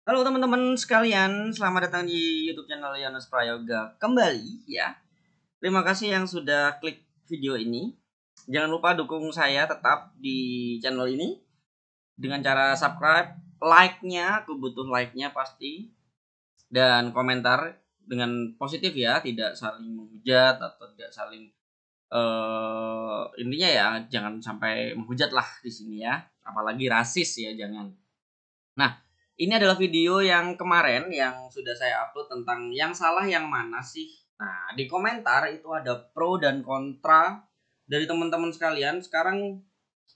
Halo teman-teman sekalian, selamat datang di YouTube channel Yones Prayoga kembali ya. Terima kasih yang sudah klik video ini. Jangan lupa dukung saya tetap di channel ini dengan cara subscribe, like-nya, aku butuh like-nya pasti, dan komentar dengan positif ya, tidak saling menghujat atau tidak saling intinya ya jangan sampai menghujat lah di sini ya, apalagi rasis ya jangan. Nah, ini adalah video yang kemarin yang sudah saya upload tentang yang salah yang mana sih. Nah, di komentar itu ada pro dan kontra dari teman-teman sekalian. Sekarang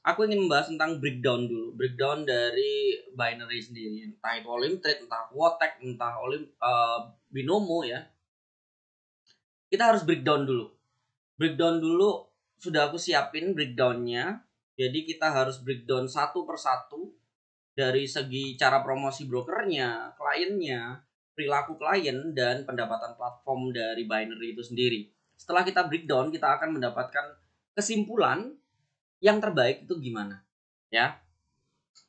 aku ingin membahas tentang breakdown dulu. Breakdown dari binary sendiri. Entah itu Olimtrade, entah Wotek, entah Binomo ya. Kita harus breakdown dulu. Breakdown dulu sudah aku siapin breakdownnya. Jadi kita harus breakdown satu persatu dari segi cara promosi brokernya, kliennya, perilaku klien, dan pendapatan platform dari binary itu sendiri. Setelah kita breakdown, kita akan mendapatkan kesimpulan yang terbaik itu gimana, ya.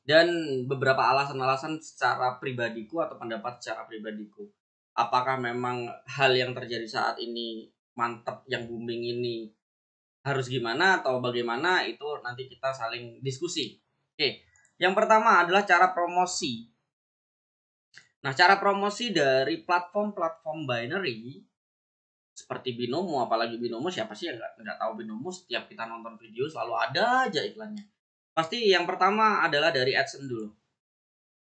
Dan beberapa alasan-alasan secara pribadiku atau pendapat secara pribadiku. Apakah memang hal yang terjadi saat ini mantap yang booming ini harus gimana atau bagaimana, itu nanti kita saling diskusi. Oke. Yang pertama adalah cara promosi. Nah, cara promosi dari platform-platform binary seperti Binomo, apalagi Binomo, siapa sih yang nggak tahu Binomo? Setiap kita nonton video selalu ada aja iklannya. Pasti yang pertama adalah dari AdSense dulu.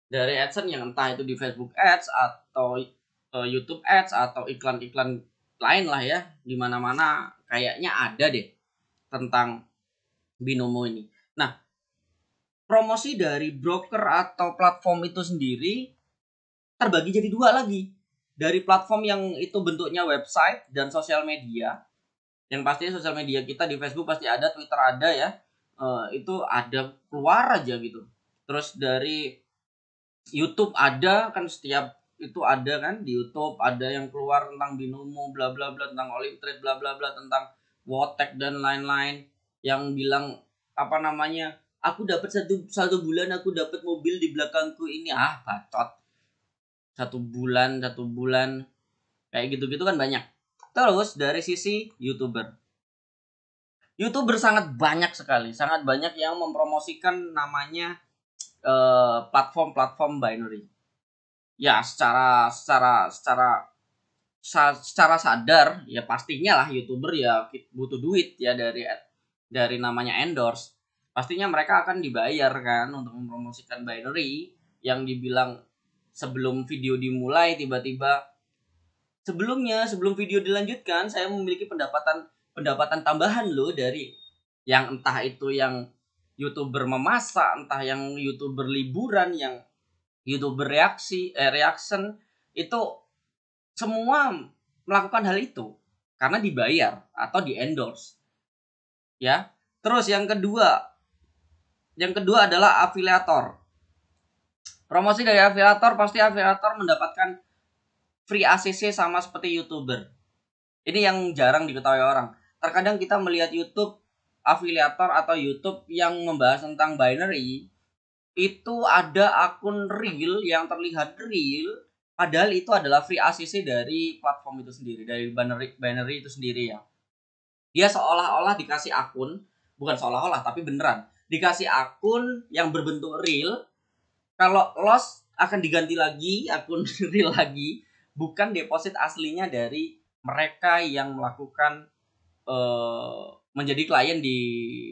Dari AdSense yang entah itu di Facebook Ads atau YouTube Ads atau iklan-iklan lain lah ya, di mana-mana kayaknya ada deh tentang Binomo ini. Nah, promosi dari broker atau platform itu sendiri terbagi jadi dua lagi. Dari platform yang itu bentuknya website dan sosial media. Yang pasti sosial media kita di Facebook pasti ada, Twitter ada ya. Itu ada keluar aja gitu. Terus dari YouTube ada kan, setiap itu ada kan di YouTube, ada yang keluar tentang Binomo bla bla bla, tentang Olimtrade bla bla bla, tentang Wotek dan lain-lain, yang bilang apa namanya, aku dapat satu bulan aku dapat mobil di belakangku ini, bacot. satu bulan kayak gitu-gitu kan banyak. Terus dari sisi YouTuber sangat banyak sekali, sangat banyak yang mempromosikan namanya platform-platform binary. Ya, secara sadar ya pastinya lah YouTuber ya butuh duit ya dari namanya endorse. Pastinya mereka akan dibayar kan untuk mempromosikan binary yang dibilang sebelum video dimulai tiba-tiba, sebelum video dilanjutkan saya memiliki pendapatan tambahan loh, dari yang entah itu yang YouTuber memasak, entah yang YouTuber liburan, yang YouTuber reaction, itu semua melakukan hal itu karena dibayar atau di endorse ya. Terus yang kedua adalah afiliator. Promosi dari afiliator, pasti afiliator mendapatkan free ACC sama seperti YouTuber. Ini yang jarang diketahui orang. Terkadang kita melihat YouTube afiliator atau YouTube yang membahas tentang binary, itu ada akun real yang terlihat real, padahal itu adalah free ACC dari platform itu sendiri, dari binary itu sendiri ya. Dia seolah-olah dikasih akun, bukan seolah-olah tapi beneran dikasih akun yang berbentuk real. Kalau loss akan diganti lagi akun real lagi, bukan deposit aslinya dari mereka yang melakukan menjadi klien di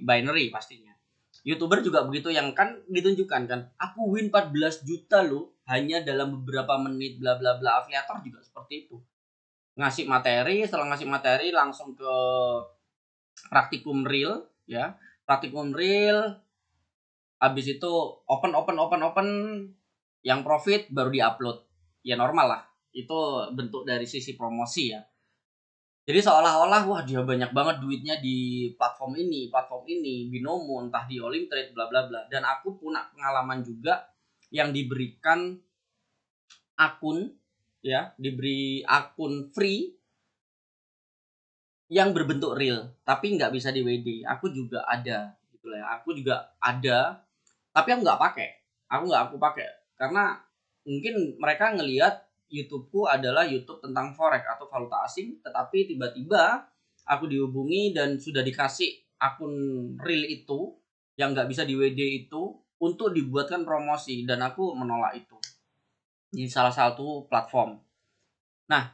binary pastinya. YouTuber juga begitu, yang kan ditunjukkan kan, aku win 14 juta loh hanya dalam beberapa menit bla bla bla. Afiliator juga seperti itu. Ngasih materi, setelah ngasih materi langsung ke praktikum real ya. Praktikum real, habis itu open yang profit baru diupload. Ya normal lah. Itu bentuk dari sisi promosi ya. Jadi seolah-olah wah dia banyak banget duitnya di platform ini, Binomo, entah di Olimtrade, bla bla bla. Dan aku punya pengalaman juga yang diberikan akun ya, diberi akun free yang berbentuk real, tapi nggak bisa di WD. Aku juga ada, gitu lah. Aku juga ada, tapi aku nggak pakai. Aku pakai karena mungkin mereka ngelihat YouTube-ku adalah YouTube tentang forex atau valuta asing, tetapi tiba-tiba aku dihubungi dan sudah dikasih akun real itu yang nggak bisa di WD itu untuk dibuatkan promosi, dan aku menolak itu di salah satu platform. Nah,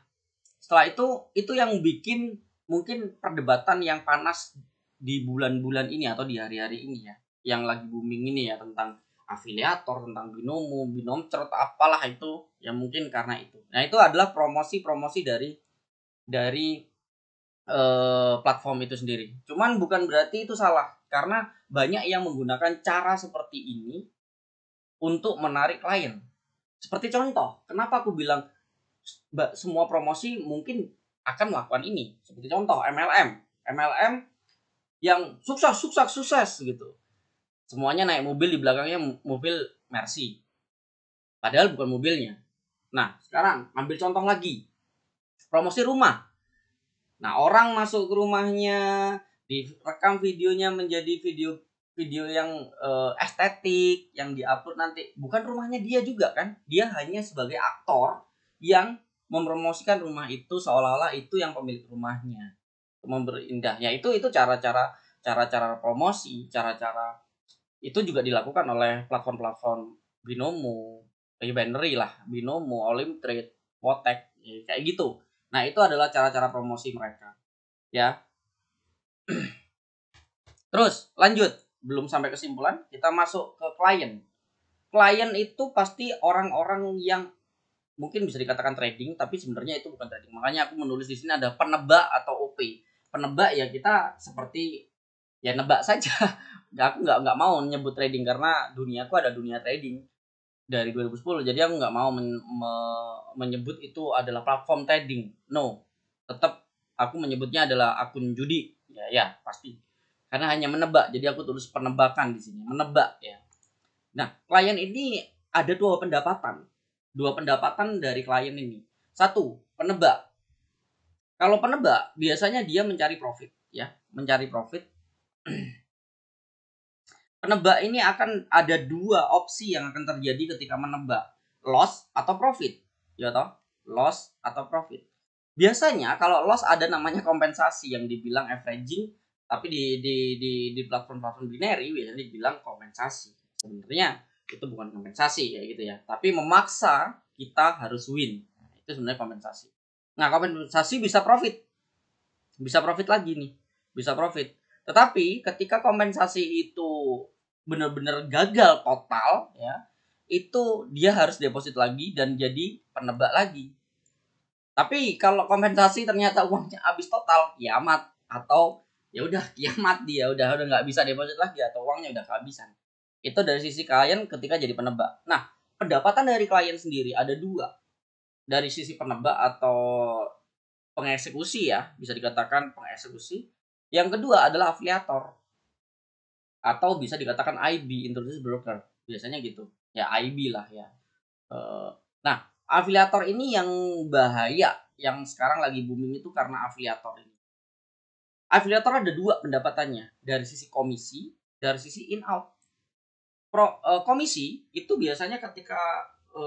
setelah itu yang bikin mungkin perdebatan yang panas di bulan-bulan ini atau di hari-hari ini ya, yang lagi booming ini ya, tentang afiliator, tentang binomo, binomcer, apalah itu, yang mungkin karena itu. Nah, itu adalah promosi-promosi dari platform itu sendiri. Cuman bukan berarti itu salah, karena banyak yang menggunakan cara seperti ini untuk menarik klien. Seperti contoh, kenapa aku bilang semua promosi mungkin akan melakukan ini. Seperti contoh MLM yang sukses gitu. Semuanya naik mobil, di belakangnya mobil Mercy. Padahal bukan mobilnya. Nah, sekarang ambil contoh lagi. Promosi rumah. Nah, orang masuk ke rumahnya, direkam videonya menjadi video yang estetik, yang diupload nanti. Bukan rumahnya dia juga kan? Dia hanya sebagai aktor yang mempromosikan rumah itu seolah-olah itu yang pemilik rumahnya. Memberindah. Ya itu cara-cara promosi, cara-cara itu juga dilakukan oleh platform-platform Binomo, Binary lah, Binomo, Olimtrade, Wotek, ya, kayak gitu. Nah, itu adalah cara-cara promosi mereka. Ya. Terus lanjut, belum sampai kesimpulan, kita masuk ke klien. Klien itu pasti orang-orang yang mungkin bisa dikatakan trading, tapi sebenarnya itu bukan trading. Makanya aku menulis di sini ada penebak atau OP. Penebak ya kita seperti ya nebak saja. Aku nggak mau menyebut trading karena duniaku ada dunia trading dari 2010. Jadi aku nggak mau menyebut itu adalah platform trading. No, tetap aku menyebutnya adalah akun judi. Ya pasti. Karena hanya menebak. Jadi aku tulis penebakan di sini, menebak ya. Nah, klien ini ada dua pendapatan dari klien ini. Satu, penebak. Kalau penebak biasanya dia mencari profit ya, mencari profit. Penebak ini akan ada dua opsi yang akan terjadi ketika menebak, loss atau profit. Ya toh? Loss atau profit. Biasanya kalau loss ada namanya kompensasi yang dibilang averaging, tapi di platform-platform binary biasanya dibilang kompensasi. Sebenarnya itu bukan kompensasi ya gitu ya, tapi memaksa kita harus win. Nah, itu sebenarnya kompensasi. Nah, kompensasi bisa profit. Bisa profit lagi nih. Bisa profit. Tetapi ketika kompensasi itu benar-benar gagal total ya, itu dia harus deposit lagi dan jadi penebak lagi. Tapi kalau kompensasi ternyata uangnya habis total, kiamat, atau ya udah kiamat, dia udah nggak bisa deposit lagi atau uangnya udah kehabisan. Itu dari sisi klien ketika jadi penebak. Nah, pendapatan dari klien sendiri ada dua. Dari sisi penebak atau pengeksekusi ya, bisa dikatakan pengeksekusi. Yang kedua adalah afiliator atau bisa dikatakan IB, introduce broker. Biasanya gitu. Ya IB lah ya. Nah, afiliator ini yang bahaya, yang sekarang lagi booming itu karena afiliator ini. Afiliator ada dua pendapatannya, dari sisi komisi, dari sisi in out. Komisi itu biasanya ketika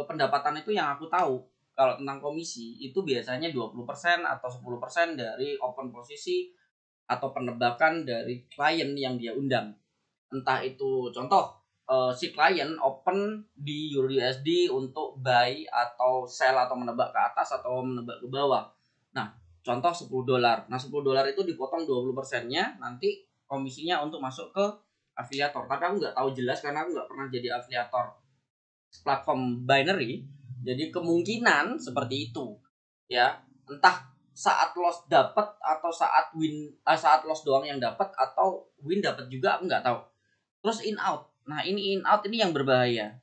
pendapatan itu yang aku tahu, kalau tentang komisi itu biasanya 20% atau 10% dari open posisi atau penebakan dari klien yang dia undang. Entah itu contoh si klien open di EURUSD untuk buy atau sell atau menebak ke atas atau menebak ke bawah. Nah, contoh $10. Nah, $10 itu dipotong 20%-nya, nanti komisinya untuk masuk ke afiliator. Tapi aku nggak tahu jelas karena aku nggak pernah jadi afiliator platform binary. Jadi kemungkinan seperti itu. Ya, entah saat loss dapat atau saat win, saat loss doang yang dapat atau win dapat juga, aku nggak tahu. Terus in out. Nah, ini in out ini yang berbahaya.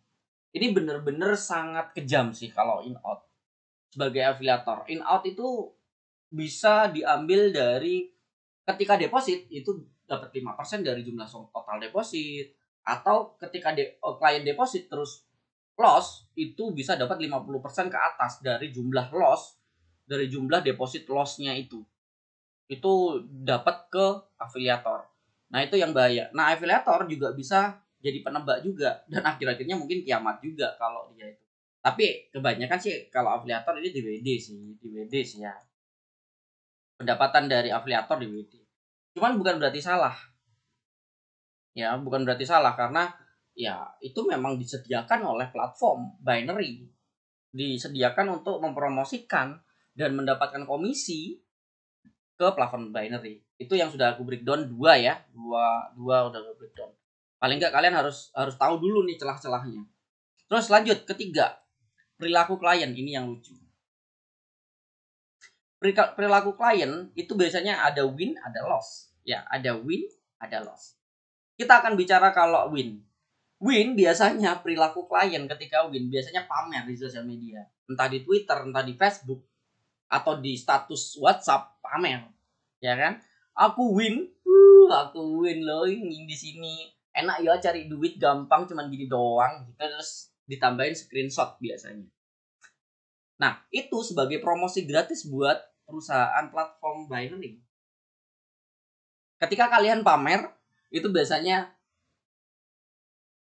Ini bener-bener sangat kejam sih kalau in out. Sebagai afiliator, in out itu bisa diambil dari ketika deposit itu dapat 5% dari jumlah total deposit, atau ketika klien deposit terus loss itu bisa dapat 50% ke atas dari jumlah loss, dari jumlah deposit lossnya itu dapat ke afiliator. Nah, itu yang bahaya. Nah, afiliator juga bisa jadi penebak juga, dan akhir-akhirnya mungkin kiamat juga kalau dia itu. Tapi kebanyakan sih kalau afiliator ini di WD sih ya. Pendapatan dari afiliator di WD. Cuman bukan berarti salah. Ya, bukan berarti salah karena ya itu memang disediakan oleh platform binary. Disediakan untuk mempromosikan dan mendapatkan komisi ke platform binary. Itu yang sudah aku breakdown dua ya. Dua udah aku breakdown. Paling nggak kalian harus tahu dulu nih celah-celahnya. Terus lanjut ketiga, perilaku klien ini yang lucu. Perilaku klien itu biasanya ada win, ada loss. Ya, ada win, ada loss. Kita akan bicara kalau win. Win biasanya perilaku klien ketika win biasanya pamer di sosial media. Entah di Twitter, entah di Facebook, atau di status WhatsApp pamer. Ya kan? Aku win loh ini di sini. Enak ya cari duit gampang cuman gini doang. Gitu. Terus ditambahin screenshot biasanya. Nah, itu sebagai promosi gratis buat perusahaan platform binary. Ketika kalian pamer, itu biasanya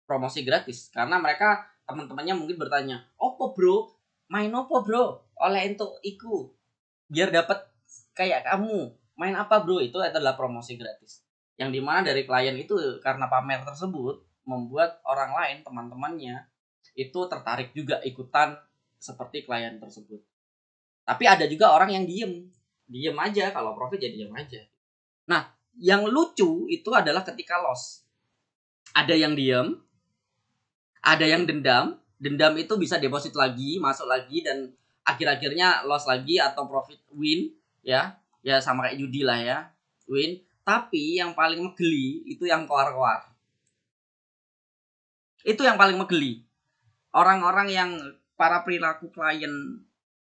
promosi gratis. Karena mereka, teman-temannya mungkin bertanya, "Opo bro? Main opo bro? Oleh untuk iku. Biar dapat kayak kamu. Main apa bro?" Itu adalah promosi gratis. Yang dimana dari klien itu, karena pamer tersebut, membuat orang lain, teman-temannya, itu tertarik juga ikutan seperti klien tersebut. Tapi ada juga orang yang diem aja. Kalau profit ya diem aja. Nah, yang lucu itu adalah ketika loss. Ada yang diem, ada yang dendam. Dendam itu bisa deposit lagi, masuk lagi, dan akhir-akhirnya loss lagi atau profit win, ya sama kayak judi lah ya, win. Tapi yang paling megeli itu yang keluar. Itu yang paling megeli. Orang-orang yang para perilaku klien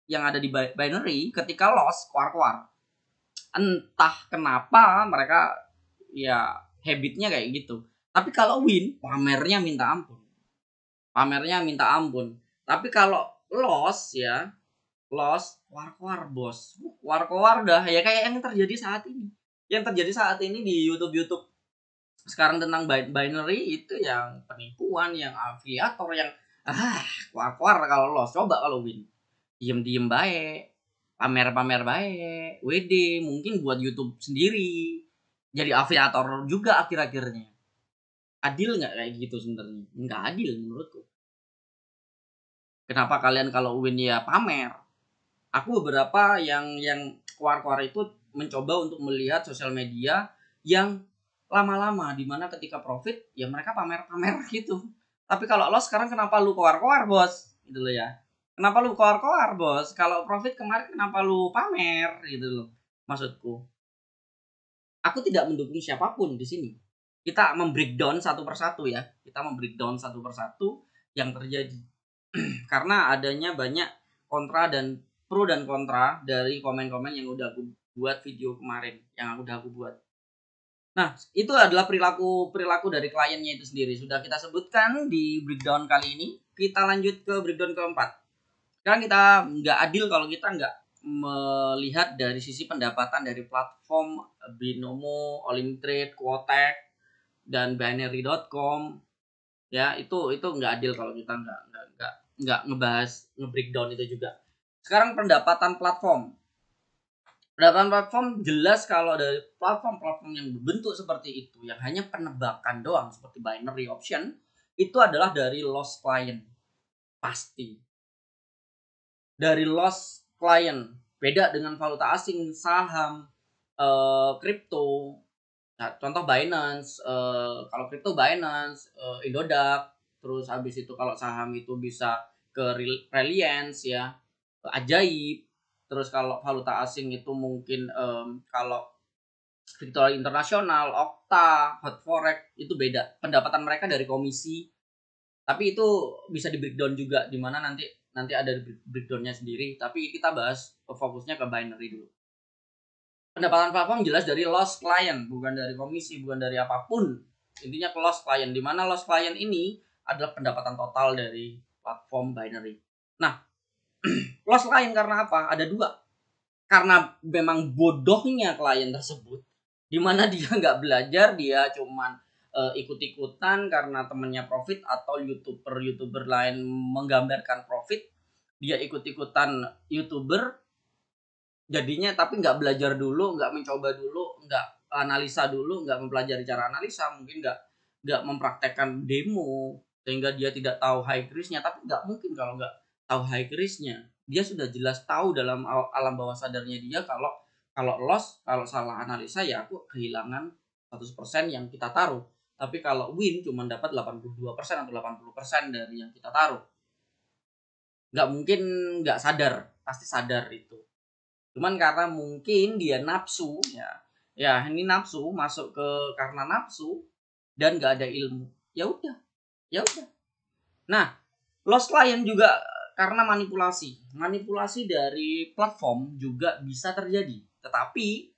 yang ada di binary ketika loss keluar. Entah kenapa mereka ya habitnya kayak gitu. Tapi kalau win pamernya minta ampun. Tapi kalau loss ya, loss keluar bos, keluar dah ya kayak yang terjadi saat ini. Yang terjadi saat ini di YouTube sekarang tentang binary itu yang penipuan, yang afiliator, yang keluar kalau loss. Coba kalau win diem baik, pamer baik, WD mungkin buat YouTube sendiri, jadi afiliator juga akhir-akhirnya. Adil nggak kayak gitu sebenarnya? Nggak adil menurutku. Kenapa kalian kalau win ya pamer? Aku beberapa yang keluar itu mencoba untuk melihat sosial media yang lama-lama, dimana ketika profit ya mereka pamer gitu. Tapi kalau loss sekarang kenapa lu keluar bos? Gitu loh ya. Kenapa lu keluar bos? Kalau profit kemarin kenapa lu pamer gitu loh. Maksudku. Aku tidak mendukung siapapun di sini. Kita membreakdown satu persatu ya. Kita membreakdown satu persatu yang terjadi. Karena adanya banyak kontra dan pro dan kontra dari komen-komen yang udah aku buat video kemarin, yang udah aku buat. Nah, itu adalah perilaku dari kliennya itu sendiri. Sudah kita sebutkan di breakdown kali ini. Kita lanjut ke breakdown keempat. Sekarang kita nggak adil kalau kita nggak melihat dari sisi pendapatan dari platform Binomo, Olimtrade, Quotek, dan binary.com. Ya, itu nggak adil kalau kita nggak ngebahas ngebreakdown itu juga. Sekarang pendapatan platform jelas kalau dari platform yang berbentuk seperti itu, yang hanya penebakan doang seperti binary option, itu adalah dari loss client. Pasti dari loss client. Beda dengan valuta asing, saham, kripto. Nah, contoh Binance, kalau kripto Binance, Indodax, terus habis itu kalau saham itu bisa ke Reliance ya, Ajaib. Terus kalau valuta asing itu mungkin kalau Victoria Internasional, Okta, Hot Forex itu beda. Pendapatan mereka dari komisi. Tapi itu bisa di breakdown juga, di mana nanti ada breakdownnya sendiri. Tapi kita bahas fokusnya ke binary dulu. Pendapatan platform jelas dari loss client, bukan dari komisi, bukan dari apapun. Intinya ke loss client, di mana loss client ini adalah pendapatan total dari platform binary. Nah, loss client karena apa? Ada dua. Karena memang bodohnya klien tersebut, di mana dia nggak belajar, dia cuman ikut-ikutan karena temennya profit, atau youtuber lain menggambarkan profit, dia ikut-ikutan youtuber jadinya, tapi nggak belajar dulu, nggak mencoba dulu, nggak analisa dulu, nggak mempelajari cara analisa, mungkin nggak mempraktekkan demo, sehingga dia tidak tahu high risknya. Tapi nggak mungkin kalau nggak tahu high risknya. Dia sudah jelas tahu dalam alam bawah sadarnya dia kalau loss, kalau salah analisa ya aku kehilangan 100% yang kita taruh. Tapi kalau win cuma dapat 82% atau 80% dari yang kita taruh. Nggak mungkin nggak sadar, pasti sadar itu. Cuman karena mungkin dia nafsu, ya ini nafsu, masuk ke karena nafsu dan nggak ada ilmu, ya udah, ya udah. Nah, loss client juga karena manipulasi dari platform juga bisa terjadi. Tetapi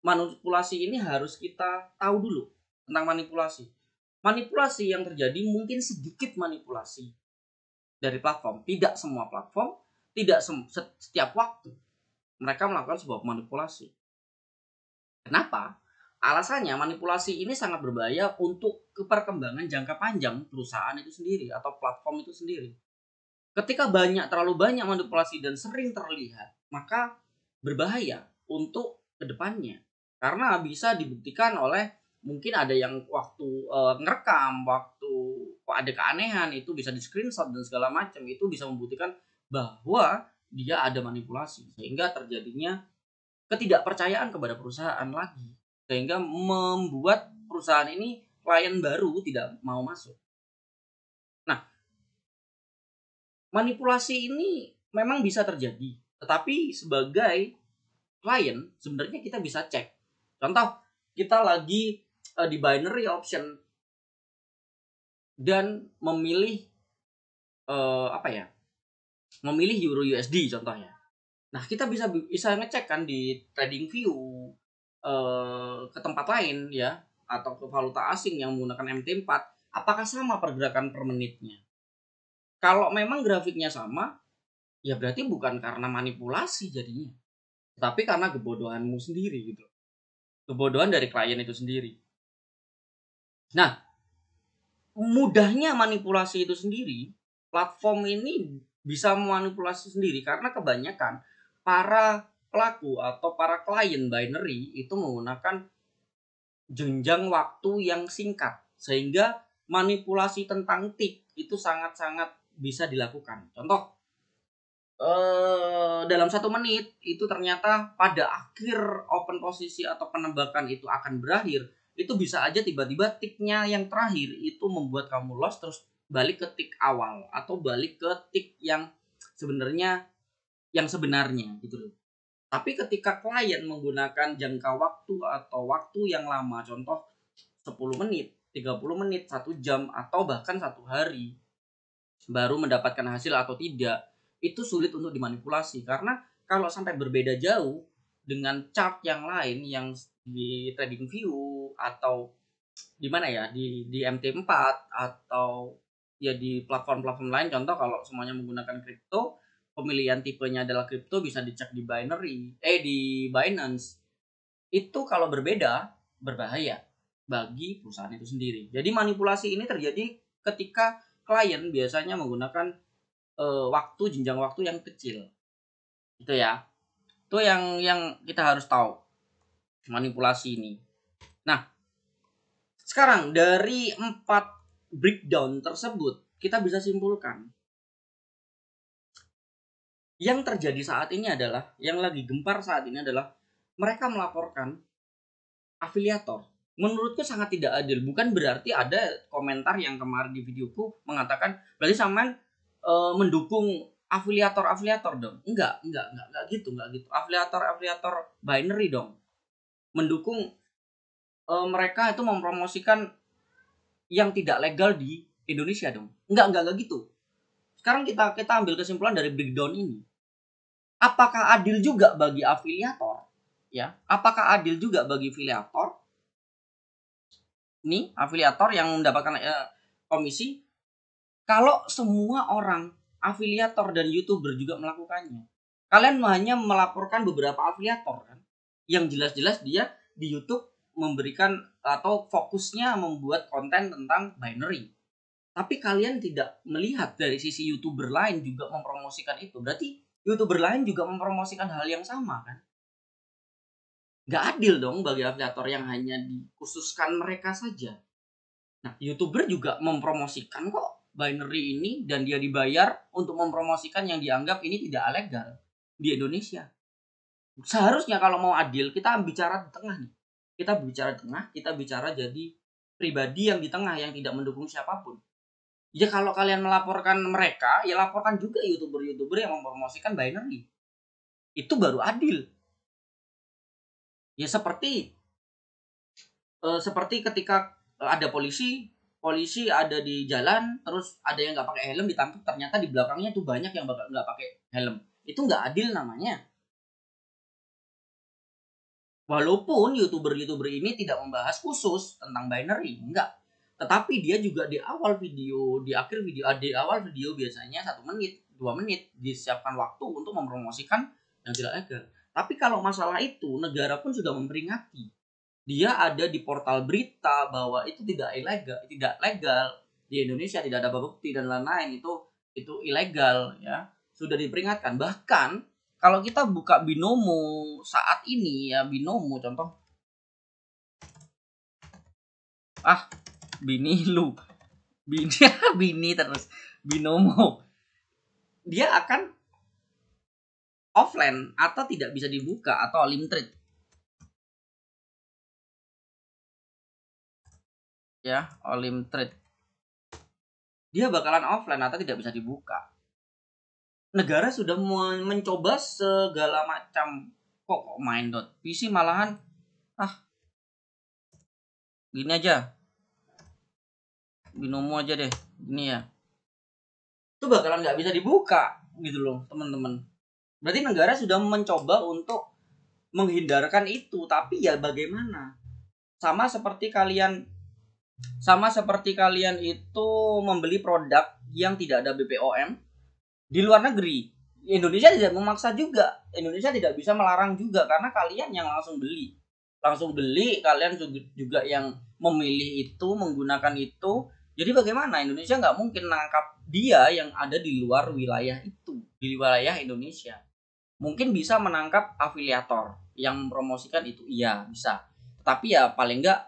manipulasi ini harus kita tahu dulu tentang manipulasi yang terjadi. Mungkin sedikit manipulasi dari platform, tidak semua platform, tidak setiap waktu mereka melakukan sebuah manipulasi. Kenapa? Alasannya manipulasi ini sangat berbahaya untuk perkembangan jangka panjang perusahaan itu sendiri atau platform itu sendiri. Ketika terlalu banyak manipulasi dan sering terlihat, maka berbahaya untuk kedepannya. Karena bisa dibuktikan oleh mungkin ada yang waktu ngerekam, waktu ada keanehan, itu bisa di screenshot dan segala macam, itu bisa membuktikan bahwa dia ada manipulasi, sehingga terjadinya ketidakpercayaan kepada perusahaan lagi, sehingga membuat perusahaan ini klien baru tidak mau masuk. Nah, manipulasi ini memang bisa terjadi, tetapi sebagai klien sebenarnya kita bisa cek. Contoh, kita lagi di binary option dan memilih memilih Euro USD contohnya. Nah, kita bisa ngecek kan di TradingView ke tempat lain ya, atau ke valuta asing yang menggunakan MT4, apakah sama pergerakan per menitnya. Kalau memang grafiknya sama, ya berarti bukan karena manipulasi jadinya, tapi karena kebodohanmu sendiri gitu. Kebodohan dari klien itu sendiri. Nah, mudahnya manipulasi itu sendiri, platform ini bisa memanipulasi sendiri karena kebanyakan para pelaku atau para klien binary itu menggunakan jenjang waktu yang singkat, sehingga manipulasi tentang tick itu sangat-sangat bisa dilakukan. Contoh, dalam 1 menit itu ternyata pada akhir open posisi atau penembakan itu akan berakhir, itu bisa aja tiba-tiba ticknya yang terakhir itu membuat kamu loss, terus balik ke tick awal atau balik ke tick yang sebenarnya gitu loh. Tapi ketika klien menggunakan jangka waktu atau waktu yang lama, contoh 10 menit, 30 menit, 1 jam, atau bahkan 1 hari baru mendapatkan hasil atau tidak, itu sulit untuk dimanipulasi. Karena kalau sampai berbeda jauh dengan chart yang lain yang di TradingView atau di mana ya, di MT4 atau ya di platform-platform lain, contoh kalau semuanya menggunakan kripto, pemilihan tipenya adalah kripto, bisa dicek di di Binance. Itu kalau berbeda, berbahaya bagi perusahaan itu sendiri. Jadi manipulasi ini terjadi ketika klien biasanya menggunakan jenjang waktu yang kecil. Itu ya. Itu yang kita harus tahu, manipulasi ini. Nah, sekarang dari 4 breakdown tersebut kita bisa simpulkan yang terjadi saat ini adalah, yang lagi gempar saat ini adalah mereka melaporkan afiliator. Menurutku sangat tidak adil. Bukan berarti ada komentar yang kemarin di videoku mengatakan berarti sampean mendukung afiliator dong. Enggak gitu. Afiliator binary dong. Mendukung mereka itu mempromosikan yang tidak legal di Indonesia dong. Enggak gitu. Sekarang kita ambil kesimpulan dari breakdown ini. Apakah adil juga bagi afiliator? Ya, apakah adil juga bagi afiliator? Nih, afiliator yang mendapatkan komisi kalau semua orang afiliator dan YouTuber juga melakukannya. Kalian hanya melaporkan beberapa afiliator kan, yang jelas-jelas dia di YouTube memberikan atau fokusnya membuat konten tentang binary. Tapi kalian tidak melihat dari sisi YouTuber lain juga mempromosikan itu. Berarti YouTuber lain juga mempromosikan hal yang sama kan? Nggak adil dong bagi afiliator yang hanya dikhususkan mereka saja. Nah, YouTuber juga mempromosikan kok binary ini dan dia dibayar untuk mempromosikan yang dianggap ini tidak legal di Indonesia. Seharusnya kalau mau adil kita bicara di tengah nih. Kita bicara di tengah, kita bicara jadi pribadi yang di tengah yang tidak mendukung siapapun. Ya kalau kalian melaporkan mereka, ya laporkan juga YouTuber-YouTuber yang mempromosikan binary. Itu baru adil. Ya seperti ketika ada polisi ada di jalan, terus ada yang nggak pakai helm ditangkap, ternyata di belakangnya tuh banyak yang nggak pakai helm. Itu nggak adil namanya. Walaupun YouTuber ini tidak membahas khusus tentang binary, enggak. Tetapi dia juga di awal video, di awal video biasanya 1 menit, 2 menit disiapkan waktu untuk mempromosikan yang tidak legal. Tapi kalau masalah itu, negara pun sudah memperingati. Dia ada di portal berita bahwa itu tidak legal di Indonesia, tidak ada bukti dan lain-lain, itu ilegal ya. Sudah diperingatkan. Bahkan kalau kita buka Binomo saat ini ya, Binomo contoh. Bini terus. Binomo. Dia akan offline atau tidak bisa dibuka atau limited. Ya, limited. Dia bakalan offline atau tidak bisa dibuka. Negara sudah mencoba segala macam kok main PC malahan gini aja, Binomo aja deh ini ya, itu bakalan nggak bisa dibuka gitu loh teman-teman. Berarti negara sudah mencoba untuk menghindarkan itu, tapi ya bagaimana, sama seperti kalian itu membeli produk yang tidak ada BPOM di luar negeri. Indonesia tidak memaksa juga. Indonesia tidak bisa melarang juga karena kalian yang langsung beli. Kalian juga yang memilih itu, menggunakan itu. Jadi bagaimana? Indonesia nggak mungkin nangkap dia yang ada di luar wilayah itu, di wilayah Indonesia. Mungkin bisa menangkap afiliator yang mempromosikan itu, iya bisa. Tapi ya paling nggak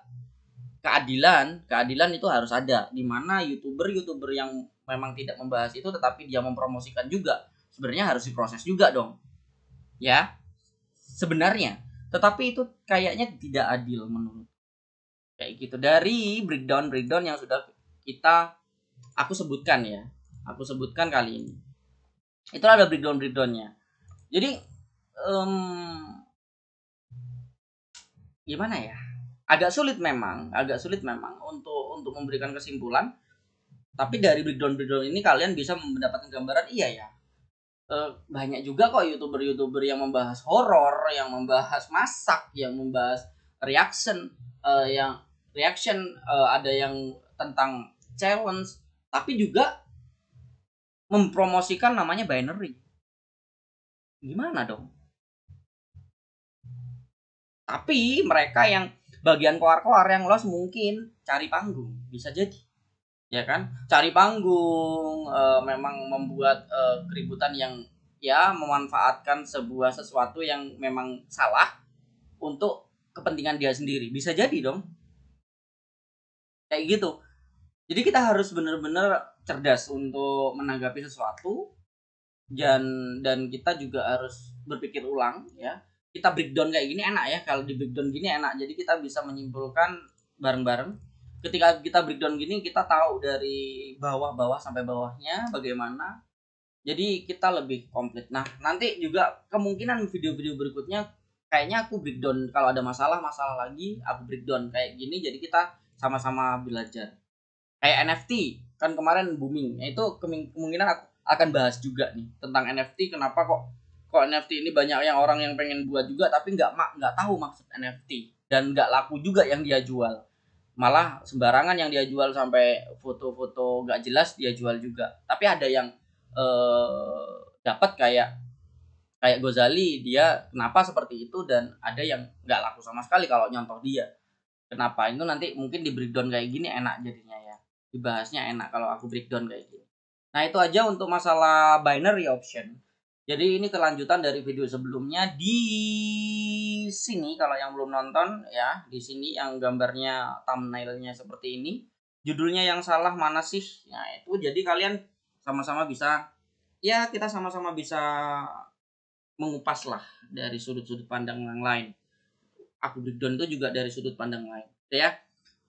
keadilan itu harus ada, di mana YouTuber yang memang tidak membahas itu tetapi dia mempromosikan juga, sebenarnya harus diproses juga dong ya sebenarnya. Tetapi itu kayaknya tidak adil menurut kayak gitu. Dari breakdown yang sudah aku sebutkan kali ini, itu ada breakdownnya. Jadi gimana ya, agak sulit memang untuk memberikan kesimpulan. Tapi dari breakdown ini kalian bisa mendapatkan gambaran, iya ya, banyak juga kok YouTuber yang membahas horor, yang membahas masak, yang membahas reaction, ada yang tentang challenge, tapi juga mempromosikan namanya binary. Gimana dong? Tapi mereka yang bagian koar-koar yang los mungkin cari panggung, bisa jadi ya kan, cari panggung, memang membuat keributan yang ya memanfaatkan sesuatu yang memang salah untuk kepentingan dia sendiri, bisa jadi dong kayak gitu. Jadi kita harus benar-benar cerdas untuk menanggapi sesuatu, dan kita juga harus berpikir ulang ya. Kita breakdown kayak gini enak ya, kalau di breakdown gini enak, jadi kita bisa menyimpulkan bareng-bareng. Ketika kita breakdown gini, kita tahu dari bawah sampai bawahnya bagaimana. Jadi kita lebih komplit. Nah, nanti juga kemungkinan video-video berikutnya kayaknya aku breakdown, kalau ada masalah lagi aku breakdown kayak gini, jadi kita sama-sama belajar. Kayak NFT kan kemarin booming, itu kemungkinan aku akan bahas juga nih tentang NFT. Kenapa kok NFT ini banyak yang orang yang pengen buat juga tapi nggak tahu maksud NFT, dan nggak laku juga yang dia jual, malah sembarangan yang dia jual, sampai foto-foto nggak jelas dia jual juga. Tapi ada yang dapat kayak Gozali, dia kenapa seperti itu, dan ada yang nggak laku sama sekali kalau nyontoh dia. Kenapa? Itu nanti mungkin di breakdown kayak gini enak jadinya ya. Dibahasnya enak kalau aku breakdown kayak gini. Nah, itu aja untuk masalah binary option. Jadi ini kelanjutan dari video sebelumnya. Di sini kalau yang belum nonton ya, di sini yang gambarnya thumbnailnya seperti ini. Judulnya yang salah mana sih? Nah, itu jadi kalian sama-sama bisa, ya kita sama-sama bisa mengupas lah dari sudut-sudut pandang yang lain. Aku breakdown itu juga dari sudut pandang lain. Oke ya.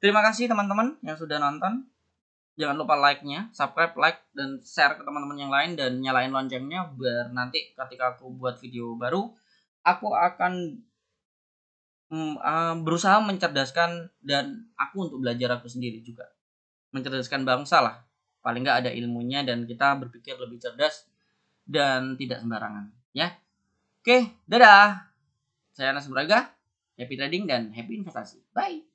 Terima kasih teman-teman yang sudah nonton. Jangan lupa like-nya, subscribe, like, dan share ke teman-teman yang lain, dan nyalain loncengnya biar nanti ketika aku buat video baru, aku akan berusaha mencerdaskan dan aku untuk belajar aku sendiri juga. Mencerdaskan bangsa lah. Paling nggak ada ilmunya dan kita berpikir lebih cerdas dan tidak sembarangan. Ya. Oke, dadah. Saya Anas Braga. Happy trading dan happy investasi. Bye.